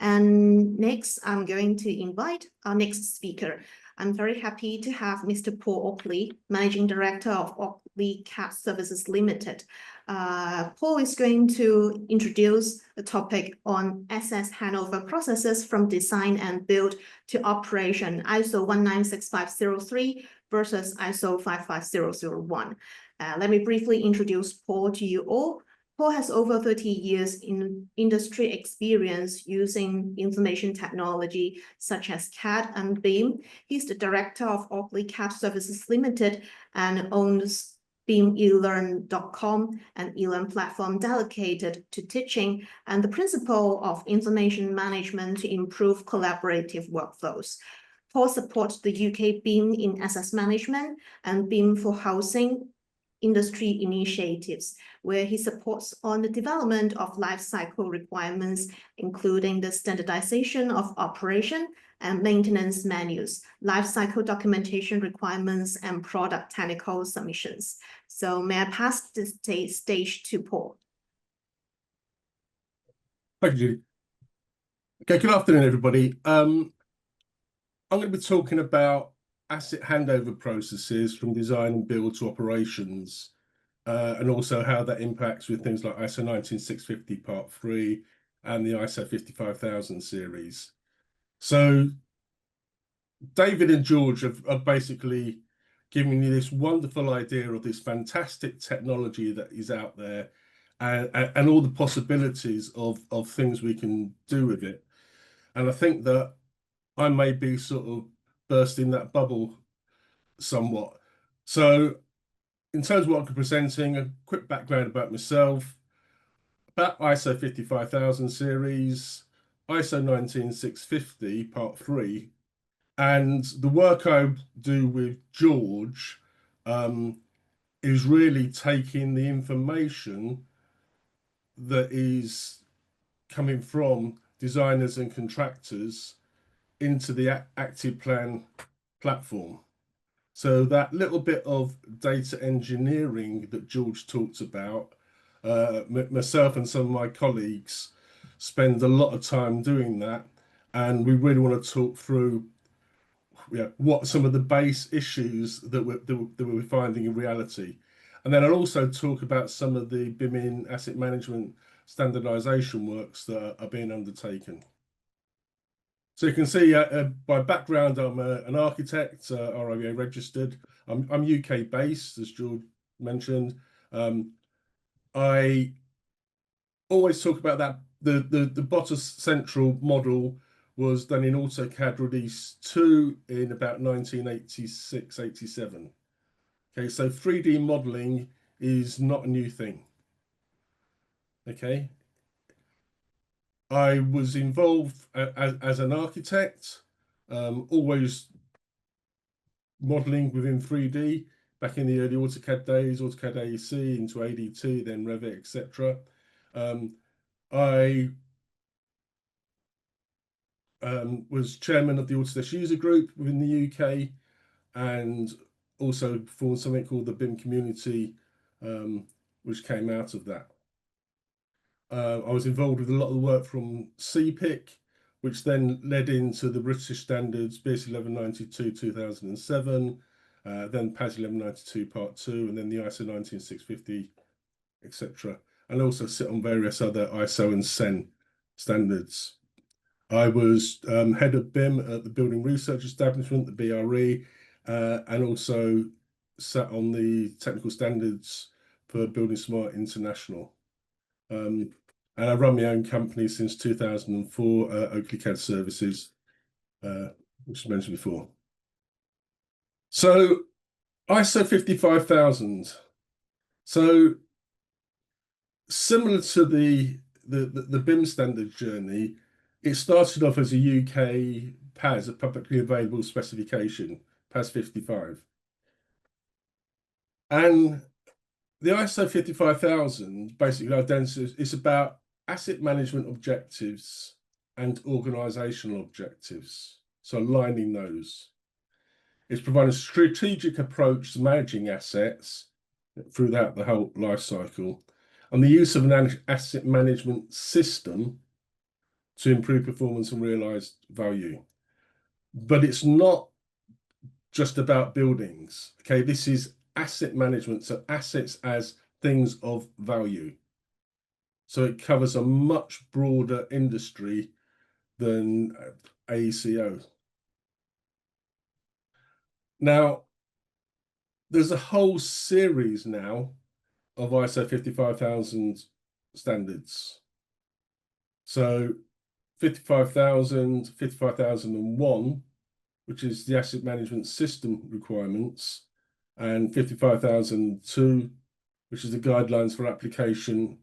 And next, I'm going to invite our next speaker. I'm very happy to have Mr. Paul Oakley, Managing Director of Oakley CAD Services Limited. Paul is going to introduce the topic on asset handover processes from design and build to operation, ISO 196503 versus ISO 55001. Let me briefly introduce Paul to you all. Paul has over 30 years in industry experience using information technology such as CAD and BIM. He's the director of Oakley CAD Services Limited and owns BIMelearn.com, an e-learn platform dedicated to teaching and the principle of information management to improve collaborative workflows. Paul supports the UK BIM in asset management and BIM for housing industry initiatives, where he supports on the development of life cycle requirements, including the standardization of operation and maintenance manuals, life cycle documentation requirements, and product technical submissions. So may I pass the stage to Paul? Thank you, Judy. Okay, good afternoon, everybody. I'm going to be talking about asset handover processes from design and build to operations, and also how that impacts with things like ISO 19650 Part 3 and the ISO 55000 series. So David and George have basically given you this wonderful idea of this fantastic technology that is out there and all the possibilities of things we can do with it. And I think that I may be sort of bursting that bubble somewhat. So in terms of what I'm presenting, a quick background about myself, about ISO 55000 series, ISO 19650 Part 3, and the work I do with George is really taking the information that is coming from designers and contractors into the Active Plan platform. So that little bit of data engineering that George talked about, myself and some of my colleagues spend a lot of time doing that. And we really want to talk through what some of the base issues that we're finding in reality. And then I'll also talk about some of the BIM in asset management standardization works that are being undertaken. So you can see by background, I'm an architect, RIBA registered. I'm UK based, as George mentioned. I always talk about that the Bottas Central model was done in AutoCAD Release 2 in about 1986-87. Okay, so 3D modeling is not a new thing. Okay. I was involved as an architect, always modeling within 3D back in the early AutoCAD days, AutoCAD AEC into AD2, then Revit, etc. I was chairman of the Autodesk user group within the UK and also formed something called the BIM community, which came out of that. I was involved with a lot of the work from CPIC, which then led into the British standards, BS 1192 2007, then PAS 1192 Part 2, and then the ISO 19650, etc. And also sit on various other ISO and CEN standards. I was head of BIM at the Building Research Establishment, the BRE, and also sat on the technical standards for Building Smart International. And I run my own company since 2004, Oakley CAD Services, which I mentioned before. So ISO 55000. So similar to the BIM standard journey, it started off as a UK PAS, a publicly available specification, PAS 55. And the ISO 55000 basically identifies it's about asset management objectives and organizational objectives. So aligning those. It's providing a strategic approach to managing assets throughout the whole life cycle and the use of an asset management system to improve performance and realize value. But it's not just about buildings. Okay, this is asset management, so assets as things of value. So it covers a much broader industry than AECO. Now, there's a whole series now of ISO 55000 standards. So 55,000, 55,001, which is the asset management system requirements, and 55,002, which is the guidelines for application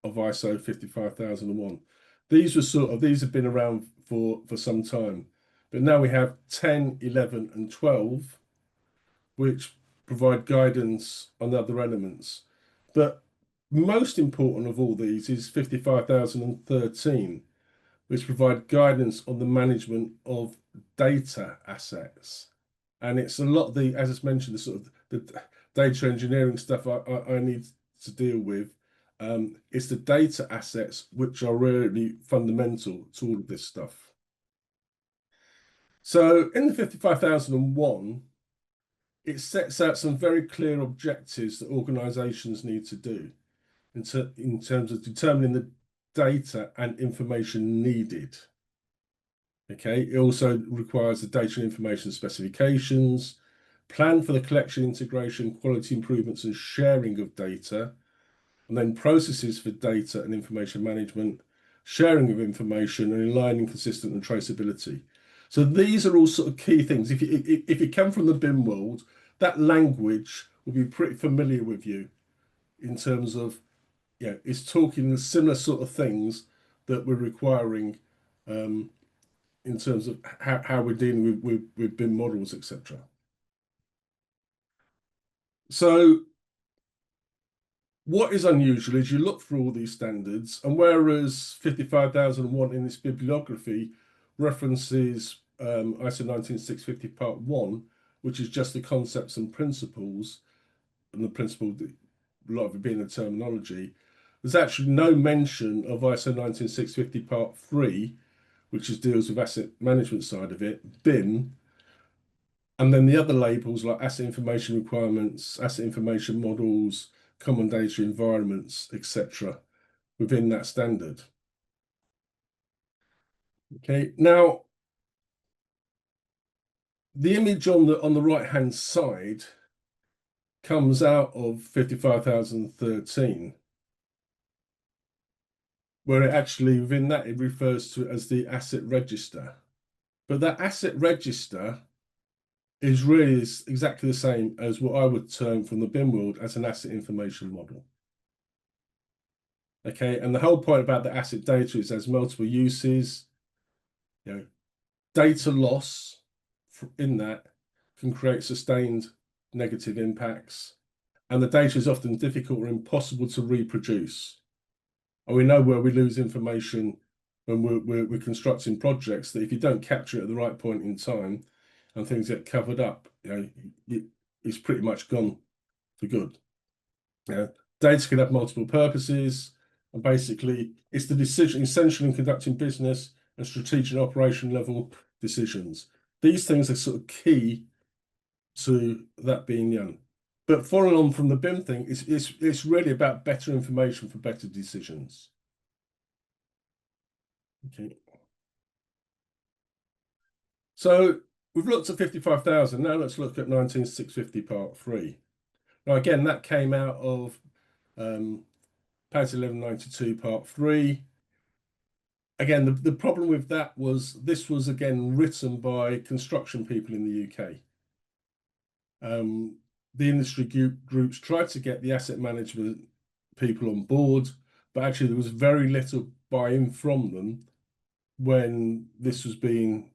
of ISO 55001. These have been around for some time, but now we have 10, 11, and 12, which provide guidance on other elements. But most important of all these is 55,013, which provide guidance on the management of data assets. And it's a lot of the, as it's mentioned, the sort of the data engineering stuff I need to deal with. It's the data assets which are really fundamental to all of this stuff. So in the 55,001, it sets out some very clear objectives that organizations need to do in terms of determining the data and information needed. Okay, it also requires the data and information specifications, plan for the collection, integration, quality improvements, and sharing of data, and then processes for data and information management, sharing of information, and aligning consistent and traceability. So these are all sort of key things. If you come from the BIM world, that language will be pretty familiar with you in terms of, yeah, it's talking similar sort of things that we're requiring in terms of how we're dealing with BIM models, etc. So what is unusual is you look through all these standards, and whereas 55,001 in this bibliography references ISO 19650 Part 1, which is just the concepts and principles, and the principle, a lot of it being the terminology, there's actually no mention of ISO 19650 Part 3, which deals with asset management side of it, BIM, and then the other labels like asset information requirements, asset information models, common data environments, etc., within that standard. Okay, now the image on the right-hand side comes out of 55,013, where it actually, within that, it refers to it as the asset register. But that asset register is really exactly the same as what I would term from the BIM world as an asset information model. Okay, and the whole point about the asset data is there's multiple uses. You know, data loss in that can create sustained negative impacts, and the data is often difficult or impossible to reproduce. And we know where we lose information when we're constructing projects, that if you don't capture it at the right point in time and things get covered up, you know, it's pretty much gone for good. Data can have multiple purposes, and basically it's the decision essential in conducting business and strategic and operation level decisions. These things are sort of key to that being done. But following on from the BIM thing, it's really about better information for better decisions. Okay. So we've looked at 55,000. Now let's look at 19650 Part 3. Now again, that came out of PAS 1192 Part 3. Again, the problem with that was this was again written by construction people in the UK. The industry groups tried to get the asset management people on board, but actually there was very little buy-in from them when this was being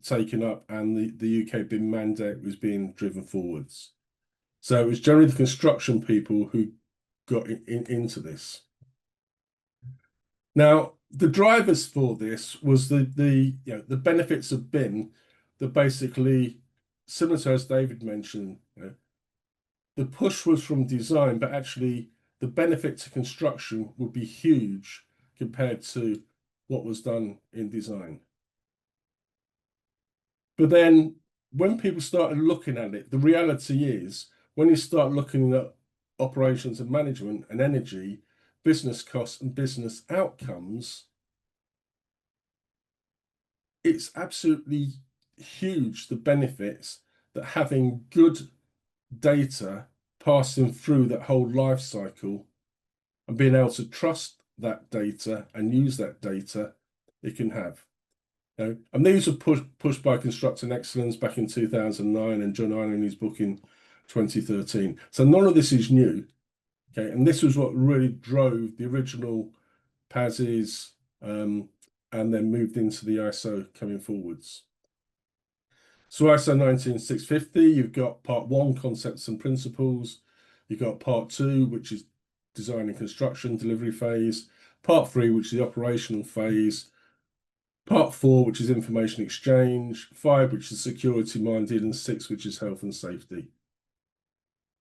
taken up and the UK BIM mandate was being driven forwards. So it was generally the construction people who got into this. Now, the drivers for this was the benefits of BIM that basically, similar to as David mentioned, the push was from design, but actually the benefit to construction would be huge compared to what was done in design. But then when people started looking at it, the reality is when you start looking at operations and management and energy, business costs and business outcomes, it's absolutely huge, the benefits that having good data passing through that whole life cycle and being able to trust that data and use that data it can have. And these were pushed by Constructing Excellence back in 2009 and John Ireland in his book in 2013. So none of this is new. Okay, and this was what really drove the original PASs and then moved into the ISO coming forwards. So ISO 19650, you've got part 1, concepts and principles. You've got part 2, which is design and construction delivery phase. Part 3, which is the operational phase. Part 4, which is information exchange. 5, which is security minded, and 6, which is health and safety.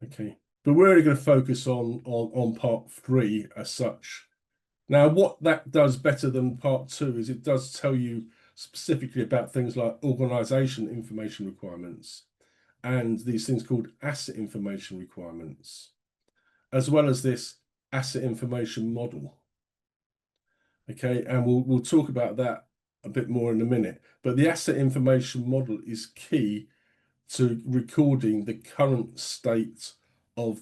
Okay, but we're really going to focus on part 3 as such. Now, what that does better than part 2 is it does tell you specifically about things like organisation information requirements and these things called asset information requirements, as well as this asset information model. Okay, and we'll talk about that a bit more in a minute. But the asset information model is key to recording the current state of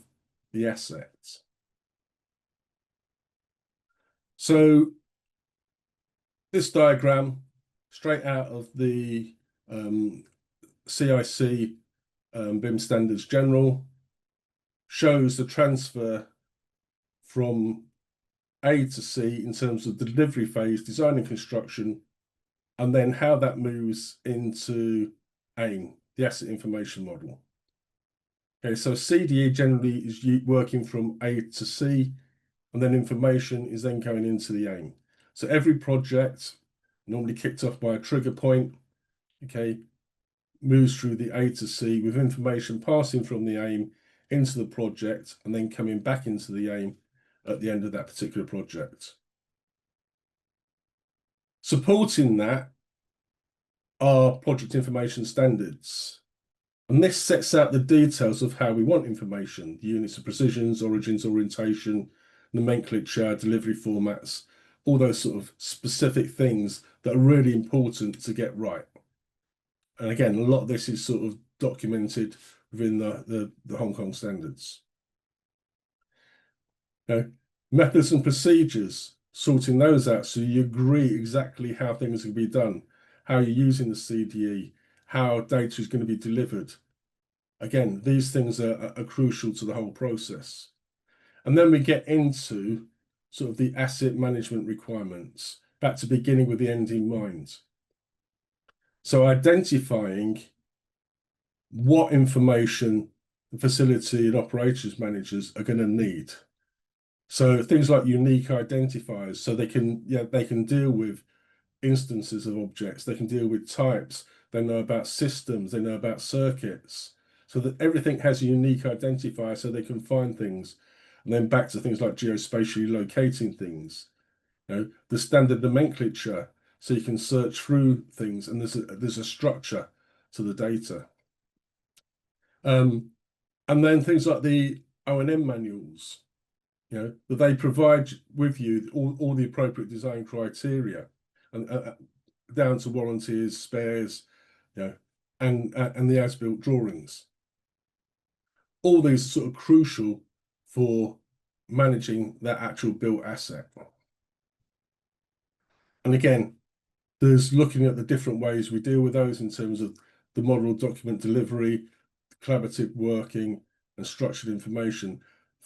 the assets. So this diagram, straight out of the CIC BIM Standards General, shows the transfer from A to C in terms of the delivery phase, design and construction, and then how that moves into AIM, the asset information model. Okay, so CDE generally is working from A to C, and then information is then going into the AIM. So every project, normally kicked off by a trigger point, okay, moves through the A to C with information passing from the AIM into the project and then coming back into the AIM at the end of that particular project. Supporting that are project information standards. And this sets out the details of how we want information, the units of precisions, origins, orientation, nomenclature, delivery formats, all those sort of specific things that are really important to get right. And again, a lot of this is sort of documented within the Hong Kong standards. Methods and procedures, sorting those out so you agree exactly how things can be done, how you're using the CDE, how data is going to be delivered. Again, these things are crucial to the whole process. And then we get into sort of the asset management requirements, back to beginning with the end in mind. So identifying what information the facility and operations managers are going to need. So things like unique identifiers, so they can deal with instances of objects, they can deal with types, they know about systems, they know about circuits, so that everything has a unique identifier so they can find things. And then back to things like geospatially locating things, the standard nomenclature, so you can search through things and there's a structure to the data. And then things like the O&M manuals, that they provide with you all the appropriate design criteria, and down to warranties, spares, and the as-built drawings. All these are sort of crucial for managing that actual built asset. And again, there's looking at the different ways we deal with those in terms of the model document delivery, collaborative working, and structured information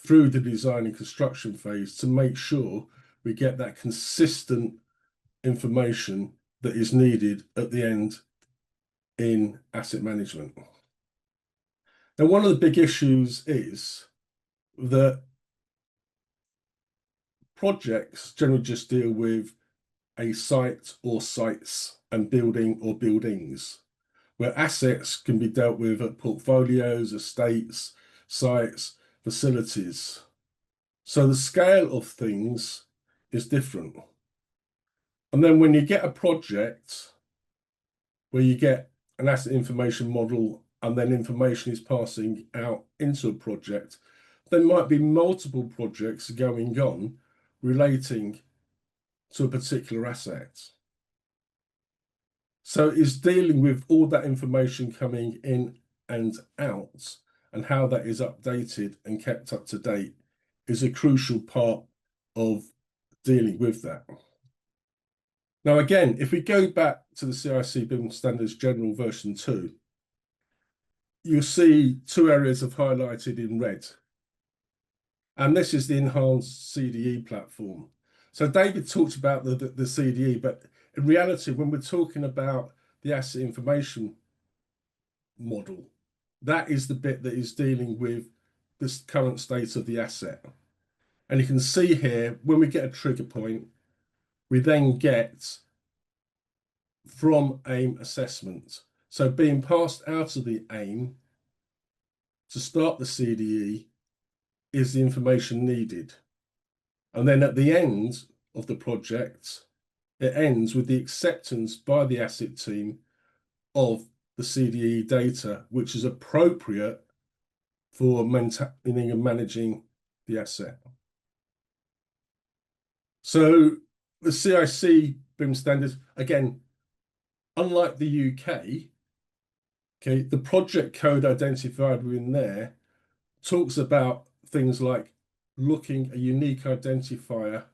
through the design and construction phase to make sure we get that consistent information that is needed at the end in asset management. Now, one of the big issues is that projects generally just deal with a site or sites and building or buildings, where assets can be dealt with at portfolios, estates, sites, facilities. So the scale of things is different. And then when you get a project where you get an asset information model and then information is passing out into a project, there might be multiple projects going on relating to a particular asset. So it's dealing with all that information coming in and out, and how that is updated and kept up to date is a crucial part of dealing with that. Now, again, if we go back to the CIC BIM Standards General version 2, you'll see two areas have highlighted in red. And this is the enhanced CDE platform. So David talked about the CDE, but in reality, when we're talking about the asset information model, that is the bit that is dealing with this current state of the asset. And you can see here, when we get a trigger point, we then get from AIM assessment. So being passed out of the AIM to start the CDE is the information needed. And then at the end of the project, it ends with the acceptance by the asset team of the CDE data, which is appropriate for maintaining and managing the asset. So the CIC BIM standards, again, unlike the UK, okay, the project code identified within there talks about things like looking a unique identifier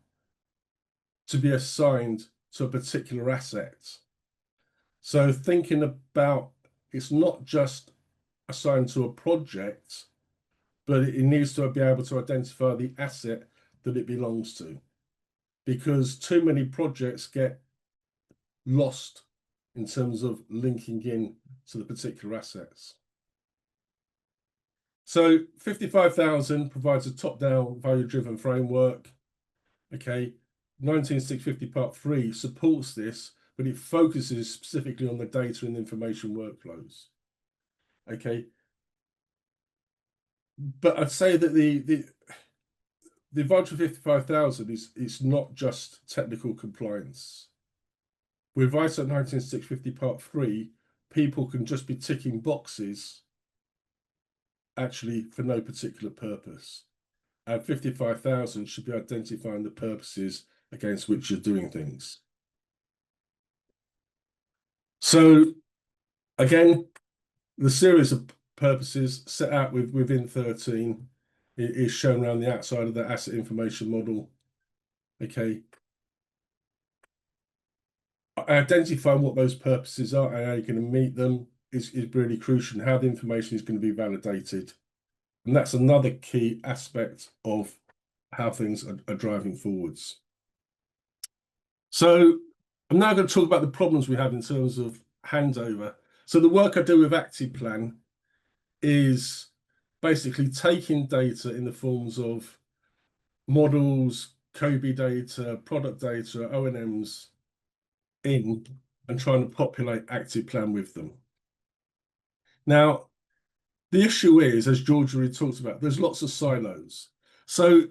to be assigned to a particular asset. So thinking about, it's not just assigned to a project, but it needs to be able to identify the asset that it belongs to, because too many projects get lost in terms of linking in to the particular assets. So 55,000 provides a top-down value-driven framework. Okay, 19650 Part 3 supports this, but it focuses specifically on the data and information workflows. Okay, but I'd say that the advantage of 55,000 is not just technical compliance. With ISO 19650 Part 3, people can just be ticking boxes actually for no particular purpose. And 55,000 should be identifying the purposes against which you're doing things. So again, the series of purposes set out within 13 is shown around the outside of the asset information model. Okay. Identifying what those purposes are and how you're going to meet them is really crucial, and how the information is going to be validated. And that's another key aspect of how things are driving forwards. So I'm now going to talk about the problems we have in terms of handover. So the work I do with ActivePlan is basically taking data in the forms of models, COBie data, product data, O&Ms in, and trying to populate ActivePlan with them. Now, the issue is, as George already talked about, there's lots of silos. So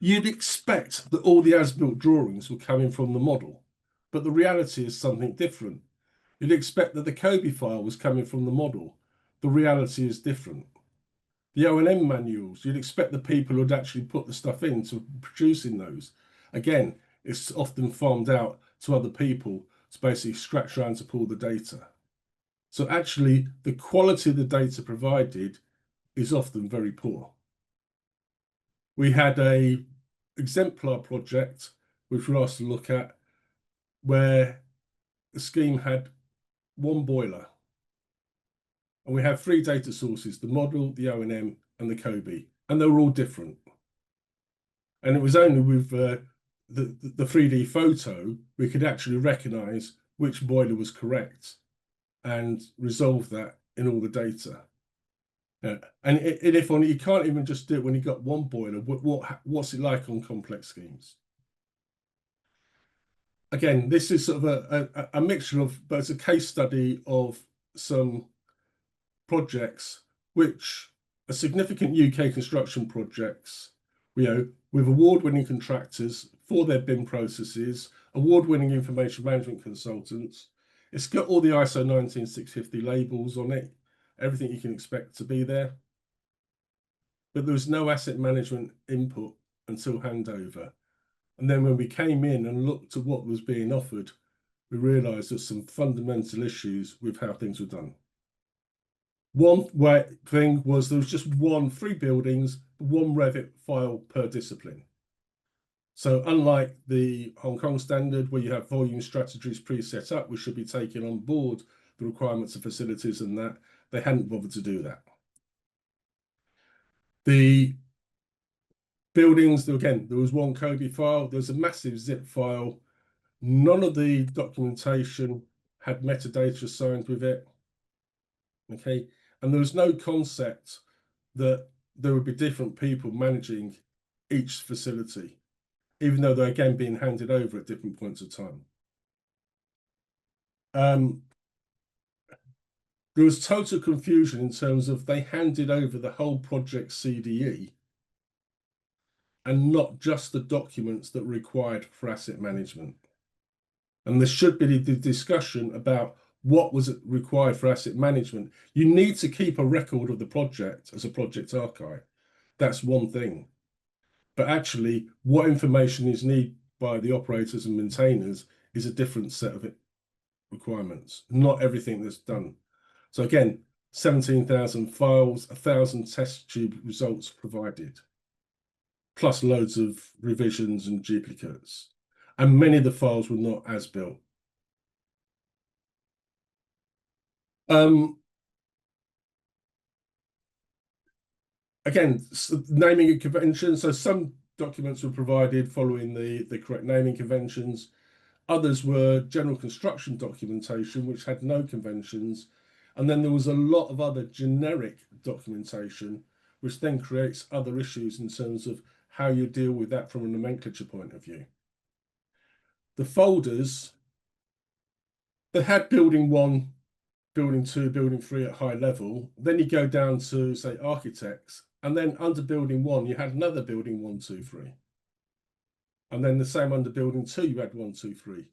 you'd expect that all the as-built drawings were coming from the model, but the reality is something different. You'd expect that the COBie file was coming from the model. The reality is different. The O&M manuals, you'd expect the people who'd actually put the stuff into producing those. Again, it's often farmed out to other people to basically scratch around to pull the data. So actually, the quality of the data provided is often very poor. We had a exemplar project, which we were asked to look at, where the scheme had one boiler. And we have three data sources: the model, the O&M, and the COBie, and they were all different. And it was only with the 3D photo we could actually recognize which boiler was correct and resolve that in all the data. And if only, you can't even just do it when you got one boiler. What's it like on complex schemes? Again, this is sort of a mixture of, but it's a case study of some projects which are significant UK construction projects, with award-winning contractors for their BIM processes, award-winning information management consultants. It's got all the ISO 19650 labels on it, everything you can expect to be there. But there was no asset management input until handover. And then when we came in and looked at what was being offered, we realised there's some fundamental issues with how things were done. One thing was there was just 3 buildings, 1 Revit file per discipline. So unlike the Hong Kong standard, where you have volume strategies pre-set up, which should be taking on board the requirements of facilities and that, they hadn't bothered to do that. The buildings, again, there was 1 Kobe file, there's a massive zip file. None of the documentation had metadata assigned with it. Okay, and there was no concept that there would be different people managing each facility, even though they're again being handed over at different points of time. There was total confusion in terms of they handed over the whole project CDE and not just the documents that were required for asset management. And there should be the discussion about what was required for asset management. You need to keep a record of the project as a project archive. That's one thing. But actually, what information is needed by the operators and maintainers is a different set of requirements, not everything that's done. So again, 17,000 files, 1,000 test tube results provided, plus loads of revisions and duplicates. And many of the files were not as built. Again, naming a convention. So some documents were provided following the correct naming conventions. Others were general construction documentation, which had no conventions. And then there was a lot of other generic documentation, which then creates other issues in terms of how you deal with that from a nomenclature point of view. The folders, they had building 1, building 2, building 3 at high level. Then you go down to, say, architects. And then under building 1, you had another building 1, 2, 3. And then the same under building 2, you had 1, 2, 3.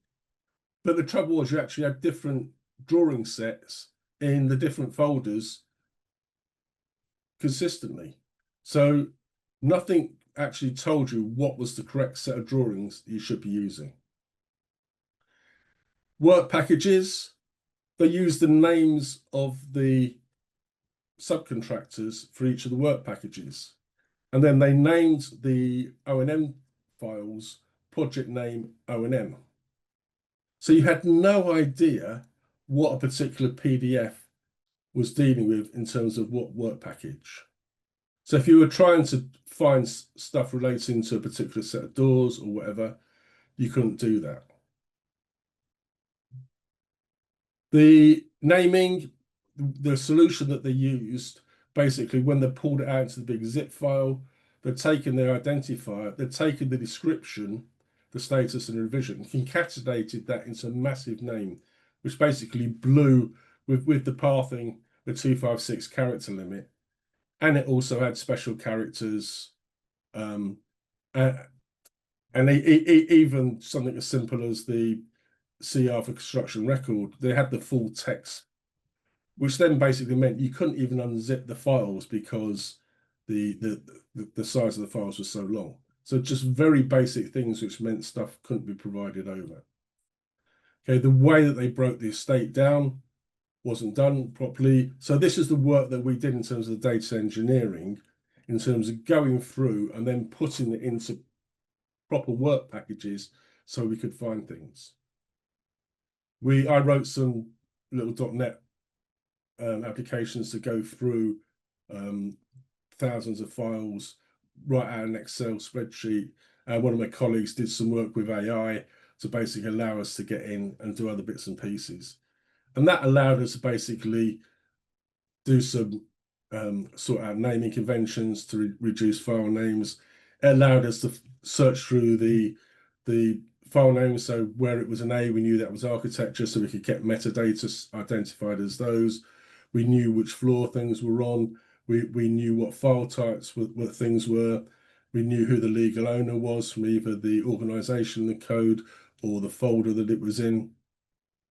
But the trouble was you actually had different drawing sets in the different folders consistently. So nothing actually told you what was the correct set of drawings you should be using. Work packages, they used the names of the subcontractors for each of the work packages. And then they named the O&M files project name O&M. So you had no idea what a particular PDF was dealing with in terms of what work package. So if you were trying to find stuff relating to a particular set of doors or whatever, you couldn't do that. The naming, the solution that they used, basically when they pulled it out into the big zip file, they'd taken their identifier, they'd taken the description, the status and revision, concatenated that into a massive name, which basically blew with the pathing, the 256 character limit. And it also had special characters, and even something as simple as the CR for construction record, they had the full text, which then basically meant you couldn't even unzip the files because the size of the files was so long. So just very basic things, which meant stuff couldn't be provided over. Okay, the way that they broke the estate down wasn't done properly. So this is the work that we did in terms of the data engineering, in terms of going through and then putting it into proper work packages so we could find things. I wrote some little .NET applications to go through thousands of files, write out an Excel spreadsheet. One of my colleagues did some work with AI to basically allow us to get in and do other bits and pieces. And that allowed us to basically do some sort out naming conventions to reduce file names. It allowed us to search through the file names. So where it was an A, we knew that was architecture, so we could get metadata identified as those. We knew which floor things were on. We knew what file types what things were. We knew who the legal owner was from either the organization, the code, or the folder that it was in.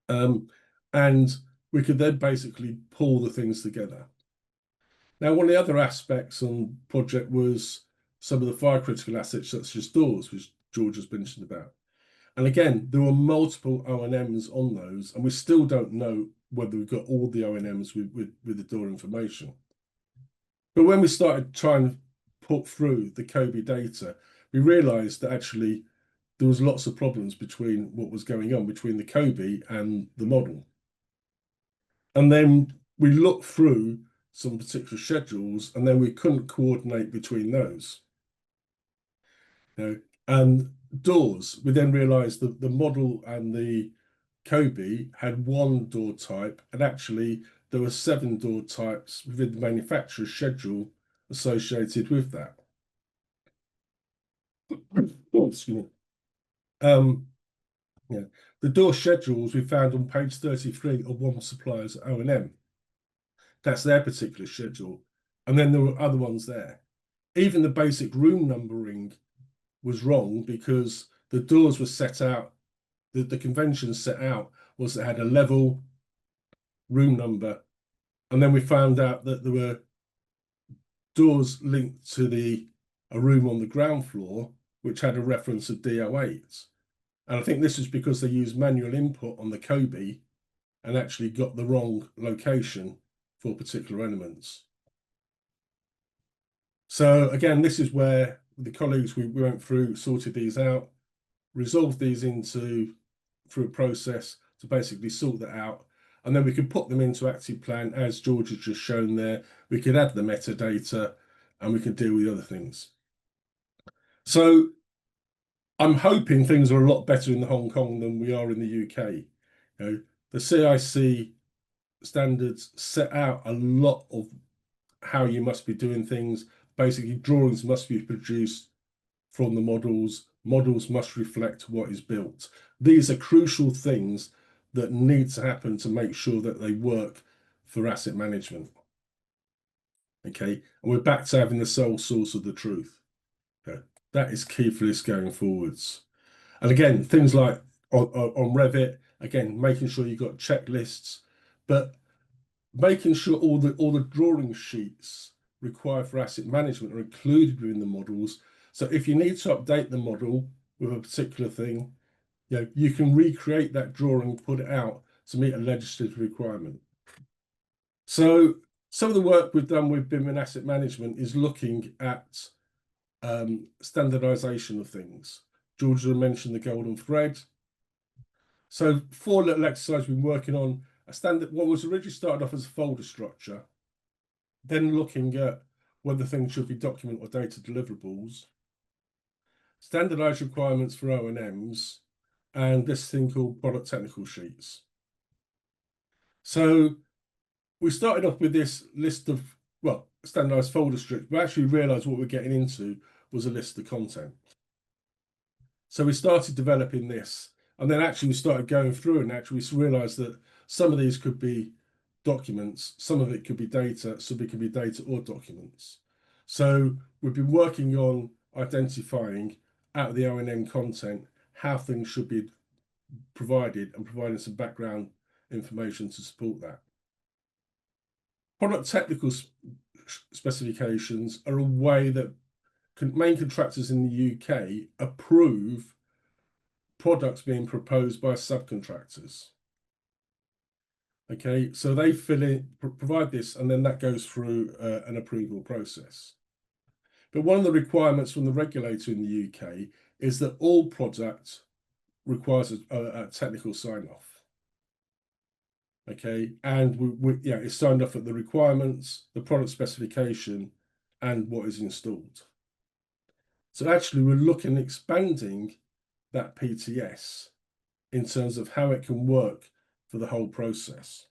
And we could then basically pull the things together. Now, one of the other aspects on the project was some of the fire critical assets, such as doors, which George has mentioned about. And again, there were multiple O&Ms on those, and we still don't know whether we've got all the O&Ms with the door information. But when we started trying to put through the COBE data, we realized that actually there was lots of problems between what was going on between the COBE and the model. And then we looked through some particular schedules, and then we couldn't coordinate between those. And doors, we then realized that the model and the COBE had one door type, and actually there were 7 door types within the manufacturer's schedule associated with that. Oh, excuse me. Yeah, the door schedules we found on page 33 of one supplier's O&M. That's their particular schedule. And then there were other ones there. Even the basic room numbering was wrong because the doors were set out, the convention set out was it had a level, room number, and then we found out that there were doors linked to a room on the ground floor, which had a reference of D08. And I think this is because they used manual input on the COBE and actually got the wrong location for particular elements. So again, this is where the colleagues we went through, sorted these out, resolved these through a process to basically sort that out. And then we could put them into Active Plan, as George has just shown there. We could add the metadata and we could deal with the other things. So I'm hoping things are a lot better in Hong Kong than we are in the UK. The CIC standards set out a lot of how you must be doing things. Basically, drawings must be produced from the models. Models must reflect what is built. These are crucial things that need to happen to make sure that they work for asset management. Okay, and we're back to having the sole source of the truth. Okay. That is key for this going forwards. And again, things like on Revit, again, making sure you've got checklists, but making sure all the drawing sheets required for asset management are included within the models. So if you need to update the model with a particular thing, you can recreate that drawing, put it out to meet a legislative requirement. So some of the work we've done with BIM and asset management is looking at standardization of things. George mentioned the golden thread. So 4 little exercises we've been working on a standard, what was originally started off as a folder structure, then looking at whether things should be document or data deliverables, standardized requirements for O&Ms, and this thing called product technical sheets. So we started off with this list of, well, standardized folder strips, but actually realized what we're getting into was a list of content. So we started developing this, and then actually we started going through and actually we realized that some of these could be documents, some of it could be data, some of it could be data or documents. So we've been working on identifying out of the O&M content how things should be provided and providing some background information to support that. Product technical specifications are a way that main contractors in the UK approve products being proposed by subcontractors. Okay, so they provide this, and then that goes through an approval process. But one of the requirements from the regulator in the UK is that all product requires a technical sign-off. Okay, and it's signed off at the requirements, the product specification, and what is installed. So actually, we're looking at expanding that PTS in terms of how it can work for the whole process.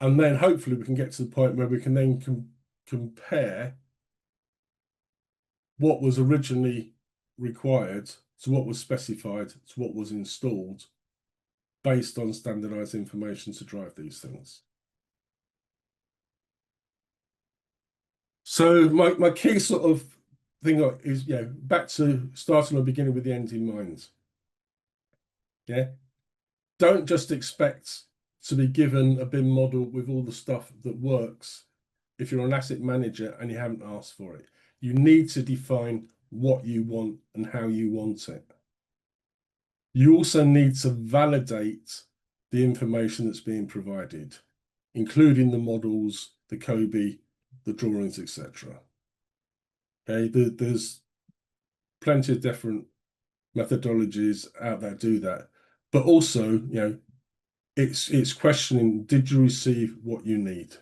And then hopefully we can get to the point where we can then compare what was originally required to what was specified to what was installed based on standardized information to drive these things. So my key sort of thing is, back to starting or beginning with the end in mind. Yeah. Don't just expect to be given a BIM model with all the stuff that works if you're an asset manager and you haven't asked for it. You need to define what you want and how you want it. You also need to validate the information that's being provided, including the models, the COBie, the drawings, etc. Okay, there's plenty of different methodologies out there do that, but also, it's questioning, did you receive what you need?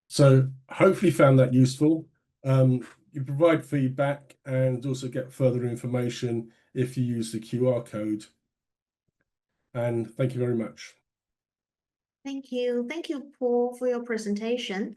So hopefully you found that useful. You provide feedback and also get further information if you use the QR code. And thank you very much. Thank you. Thank you, Paul, for your presentation.